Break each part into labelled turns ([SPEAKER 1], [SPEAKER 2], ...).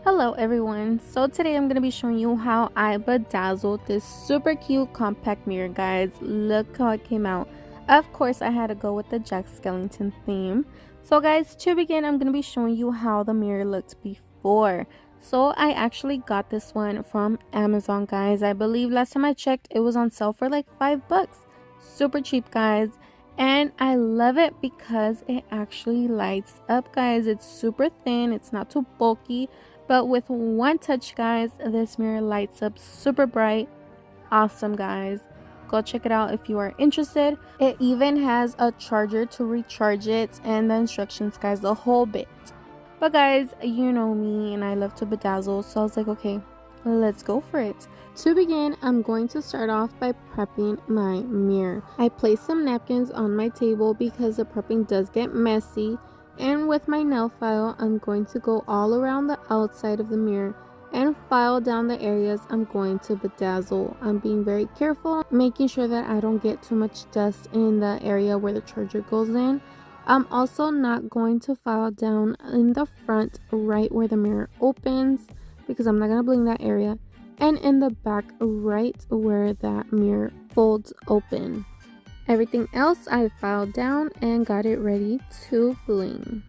[SPEAKER 1] Hello everyone, so today I'm going to be showing you how I bedazzled this super cute compact mirror, guys. Look how it came out. Of course I had to go with the Jack Skellington theme. So guys, to begin I'm going to be showing you how the mirror looked before. So I actually got this one from Amazon, guys. I believe last time I checked it was on sale for like $5. Super cheap, guys. And I love it because it actually lights up, guys. It's super thin, it's not too bulky. But with one touch, guys, this mirror lights up super bright. Awesome, guys. Go check it out if you are interested. It even has a charger to recharge it and the instructions, guys, the whole bit. But guys, you know me and I love to bedazzle, so I was like, okay, let's go for it. To begin, I'm going to start off by prepping my mirror. I placed some napkins on my table because the prepping does get messy. And with my nail file, I'm going to go all around the outside of the mirror and file down the areas I'm going to bedazzle. I'm being very careful, making sure that I don't get too much dust in the area where the charger goes in. I'm also not going to file down in the front right where the mirror opens because I'm not going to bling that area, and in the back right where that mirror folds open. Everything else I filed down and got it ready to bling.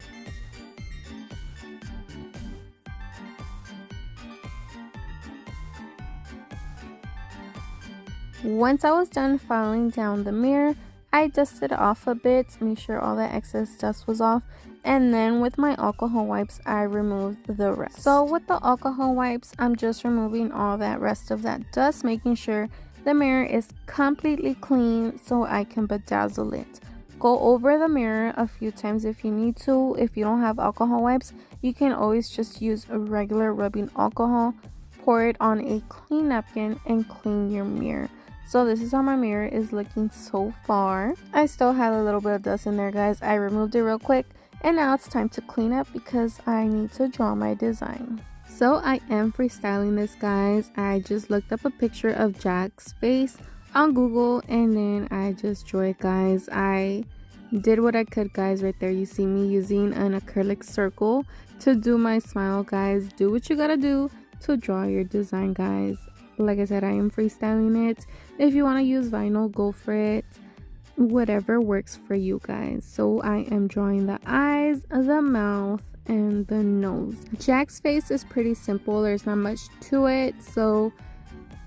[SPEAKER 1] Once I was done filing down the mirror, I dusted it off a bit, make sure all that excess dust was off, and then with my alcohol wipes I removed the rest. So with the alcohol wipes, I'm just removing all that rest of that dust, making sure the mirror is completely clean so I can bedazzle it. Go over the mirror a few times if you need to. If you don't have alcohol wipes, you can always just use a regular rubbing alcohol, pour it on a clean napkin, and clean your mirror. So this is how my mirror is looking so far. I still had a little bit of dust in there, guys. I removed it real quick, and now it's time to clean up because I need to draw my design. So I am freestyling this, guys. I just looked up a picture of Jack's face on Google and then I just drew it, guys. I did what I could, guys. Right there you see me using an acrylic circle to do my smile, guys. Do what you gotta do to draw your design, guys. Like I said, I am freestyling it. If you want to use vinyl, go for it. Whatever works for you, guys. So I am drawing the eyes, the mouth, and the nose. Jack's face is pretty simple. There's not much to it. So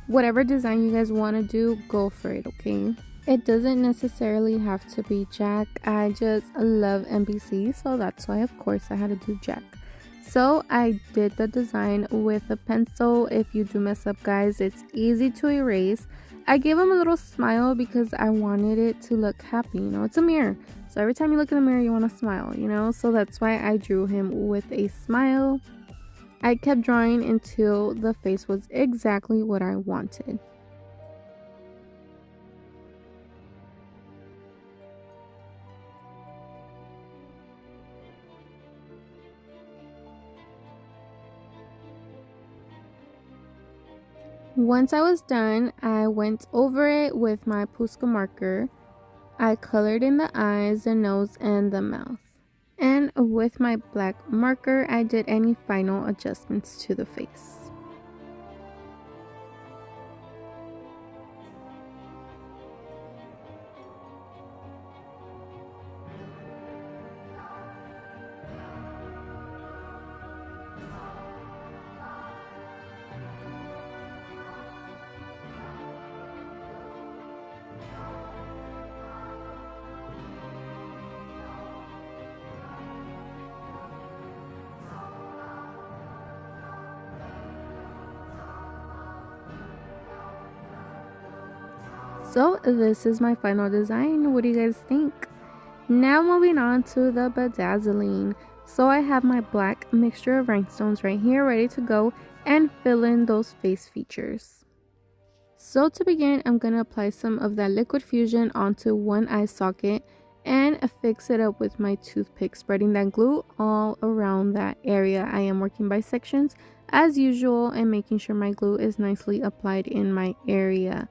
[SPEAKER 1] whatever design you guys want to do, go for it, okay? It doesn't necessarily have to be Jack. I just love NBC, so that's why, of course, I had to do Jack. So I did the design with a pencil. If you do mess up, guys, it's easy to erase. I gave him a little smile because I wanted it to look happy. You know, it's a mirror. So every time you look in the mirror, you want to smile, you know? So that's why I drew him with a smile. I kept drawing until the face was exactly what I wanted. Once I was done, I went over it with my 𝓭𝓸𝓷'𝓽 marker. I colored in the eyes, the nose, and the mouth. And with my black marker, I did any final adjustments to the face. So this is my final design. What do you guys think? Now moving on to the bedazzling. So I have my black mixture of rhinestones right here ready to go and fill in those face features. So to begin, I'm going to apply some of that liquid fusion onto one eye socket and fix it up with my toothpick, spreading that glue all around that area. I am working by sections as usual and making sure my glue is nicely applied in my area.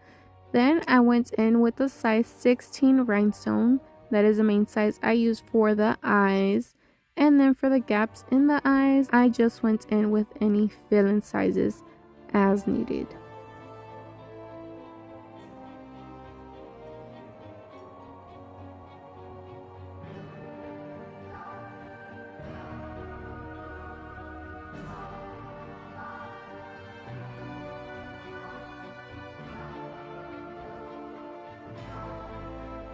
[SPEAKER 1] Then I went in with the size 16 rhinestone. That is the main size I use for the eyes. And then for the gaps in the eyes, I just went in with any fill-in sizes as needed.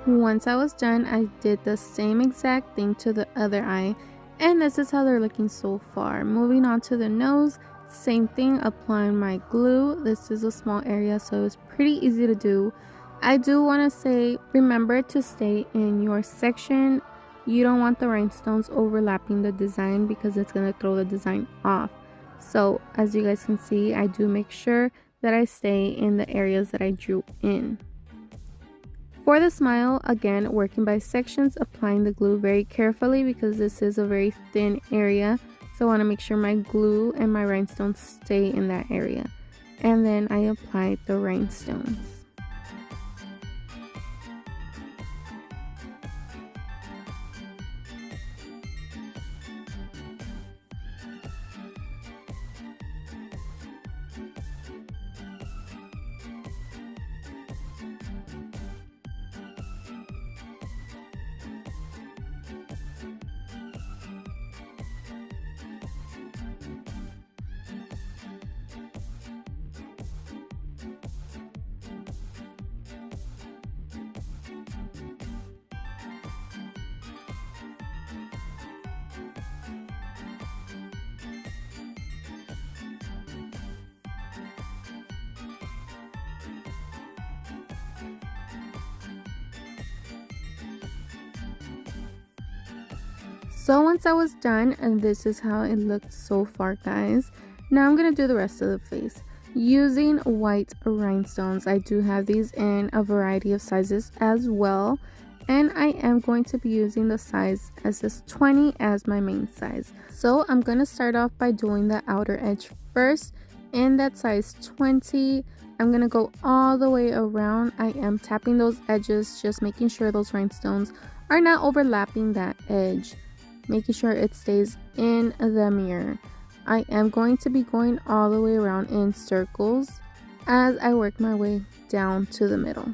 [SPEAKER 1] Once I was done, I did the same exact thing to the other eye, and this is how they're looking so far. Moving on to the nose, same thing, applying my glue. This is a small area, so it's pretty easy to do. I do want to say, remember to stay in your section. You don't want the rhinestones overlapping the design because it's going to throw the design off. So as you guys can see, I do make sure that I stay in the areas that I drew in. For the smile, again, working by sections, applying the glue very carefully because this is a very thin area. So I want to make sure my glue and my rhinestones stay in that area. And then I applied the rhinestones. So once I was done, and this is how it looked so far, guys. Now I'm gonna do the rest of the face using white rhinestones. I do have these in a variety of sizes as well, and I am going to be using the size SS20 as my main size. So I'm gonna start off by doing the outer edge first in that size 20. I'm gonna go all the way around. I am tapping those edges, just making sure those rhinestones are not overlapping that edge, making sure it stays in the mirror. I am going to be going all the way around in circles as I work my way down to the middle.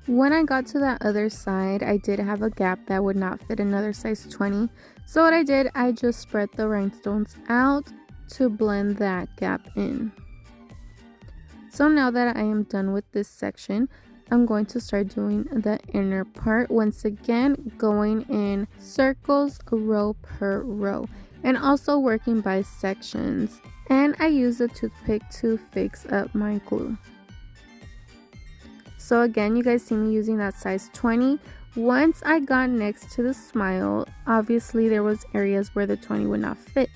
[SPEAKER 1] When I got to that other side, I did have a gap that would not fit another size 20. So what I did, I just spread the rhinestones out to blend that gap in. So now that I am done with this section, I'm going to start doing the inner part. Once again, going in circles, row per row, and also working by sections. And I use a toothpick to fix up my glue. So again, you guys see me using that size 20. Once I got next to the smile, obviously there was areas where the 20 would not fit.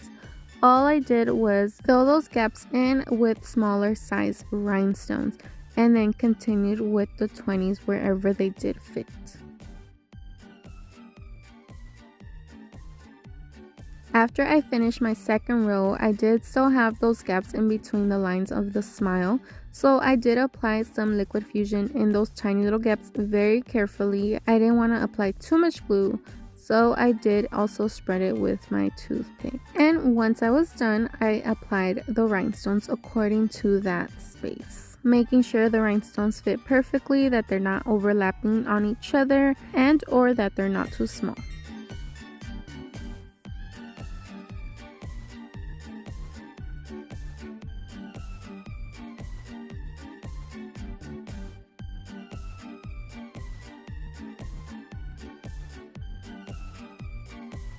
[SPEAKER 1] All I did was fill those gaps in with smaller size rhinestones, and then continued with the 20s wherever they did fit. After I finished my second row, I did still have those gaps in between the lines of the smile, so I did apply some liquid fusion in those tiny little gaps very carefully. I didn't want to apply too much glue, so I did also spread it with my toothpick. And once I was done, I applied the rhinestones according to that space, making sure the rhinestones fit perfectly, that they're not overlapping on each other, and or that they're not too small.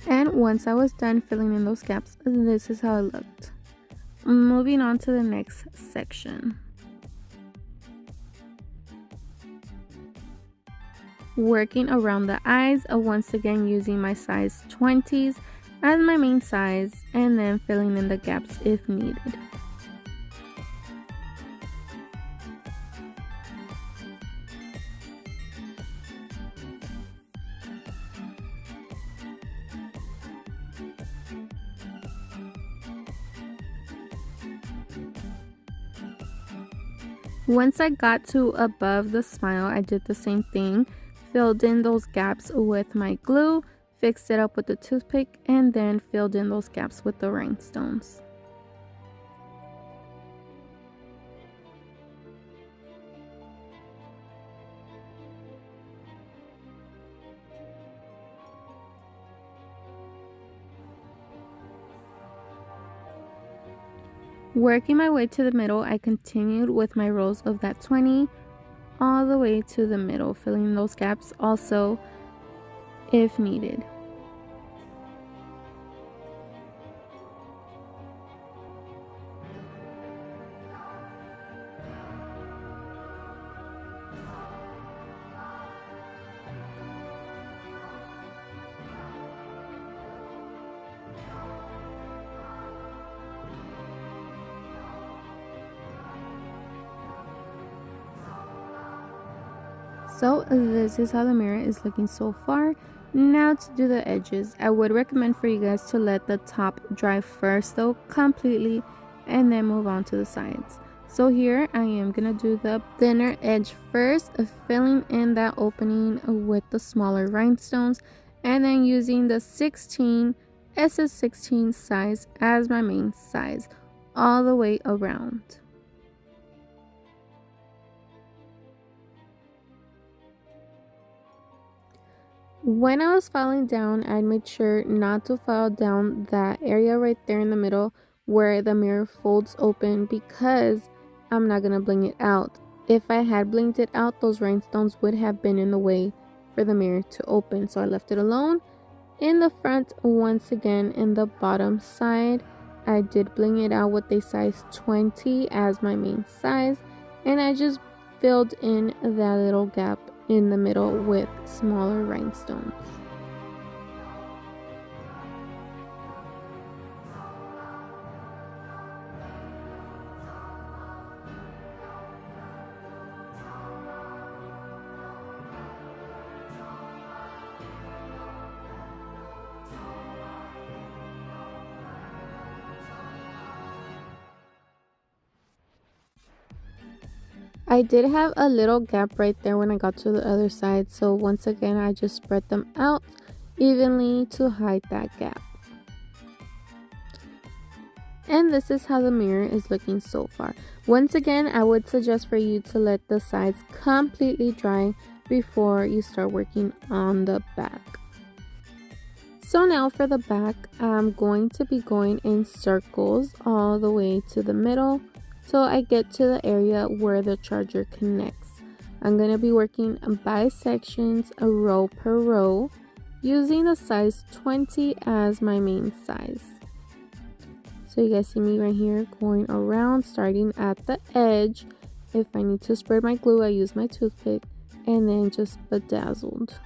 [SPEAKER 1] And once I was done filling in those gaps, this is how it looked. Moving on to the next section. Working around the eyes, once again using my size 20s as my main size, and then filling in the gaps if needed. Once I got to above the smile, I did the same thing, filled in those gaps with my glue, fixed it up with the toothpick, and then filled in those gaps with the rhinestones. Working my way to the middle, I continued with my rows of that 20 all the way to the middle, filling those gaps also if needed. So this is how the mirror is looking so far. Now to do the edges, I would recommend for you guys to let the top dry first though completely, and then move on to the sides. So here I am gonna do the thinner edge first, filling in that opening with the smaller rhinestones, and then using the 16 SS16 size as my main size all the way around. When I was filing down, I made sure not to file down that area right there in the middle where the mirror folds open, because I'm not gonna bling it out. If I had blinged it out, those rhinestones would have been in the way for the mirror to open, so I left it alone. In the front, once again in the bottom side, I did bling it out with a size 20 as my main size, and I just filled in that little gap in the middle with smaller rhinestones. I did have a little gap right there when I got to the other side, so once again I just spread them out evenly to hide that gap. And this is how the mirror is looking so far. Once again, I would suggest for you to let the sides completely dry before you start working on the back. So now for the back, I'm going to be going in circles all the way to the middle till I get to the area where the charger connects. I'm going to be working by sections, a row per row, using the size 20 as my main size. So you guys see me right here going around, starting at the edge. If I need to spread my glue, I use my toothpick, and then just bedazzled.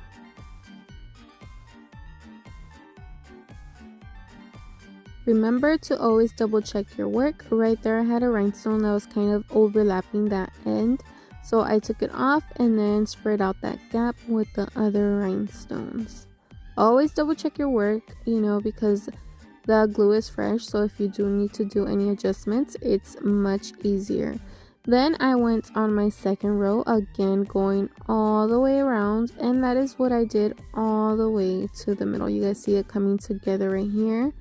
[SPEAKER 1] Remember to always double check your work. Right there I had a rhinestone that was kind of overlapping that end, so I took it off and then spread out that gap with the other rhinestones. Always double check your work, you know, because the glue is fresh, so if you do need to do any adjustments, it's much easier. Then I went on my second row, again going all the way around, and that is what I did all the way to the middle. You guys see it coming together right here.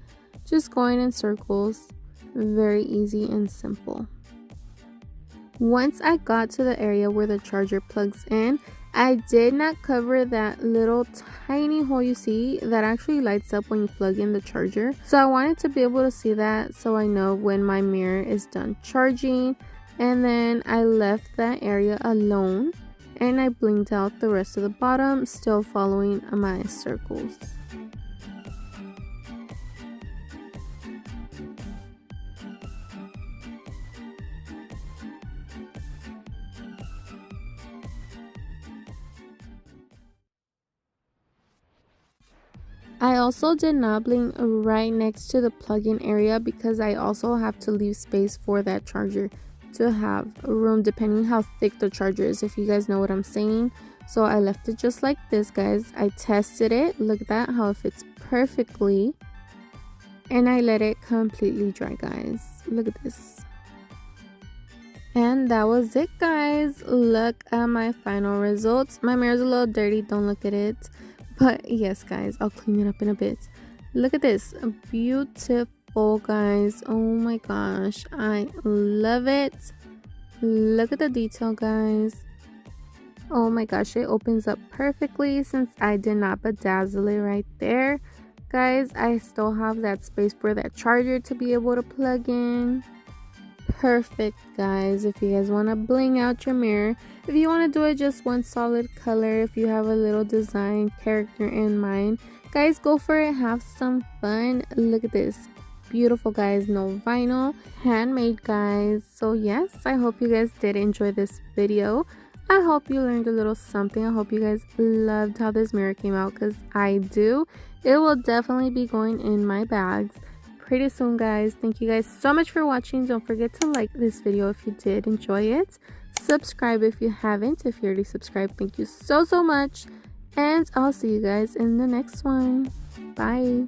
[SPEAKER 1] Just going in circles, very easy and simple. Once I got to the area where the charger plugs in, I did not cover that little tiny hole you see that actually lights up when you plug in the charger. So I wanted to be able to see that so I know when my mirror is done charging. And then I left that area alone and I blinged out the rest of the bottom, still following my circles. I also did not bling right next to the plug-in area because I also have to leave space for that charger to have room depending how thick the charger is, if you guys know what I'm saying. So I left it just like this, guys. I tested it. Look at that, how it fits perfectly. And I let it completely dry, guys. Look at this. And that was it, guys. Look at my final results. My mirror's a little dirty, don't look at it, but yes, guys, I'll clean it up in a bit. Look at this, beautiful, guys. Oh my gosh, I love it. Look at the detail, guys. Oh my gosh, it opens up perfectly since I did not bedazzle it right there. Guys, I still have that space for that charger to be able to plug in. Perfect, guys, if you guys want to bling out your mirror. If you want to do it just one solid color, if you have a little design character in mind, guys, go for it. Have some fun. Look at this, beautiful, guys. No vinyl, handmade, guys. So yes, I hope you guys did enjoy this video. I hope you learned a little something. I hope you guys loved how this mirror came out, because I do. It will definitely be going in my bags pretty soon, guys. Thank you guys so much for watching. Don't forget to like this video if you did enjoy it. Subscribe if you haven't. If you already subscribed, thank you so much. And I'll see you guys in the next one. Bye.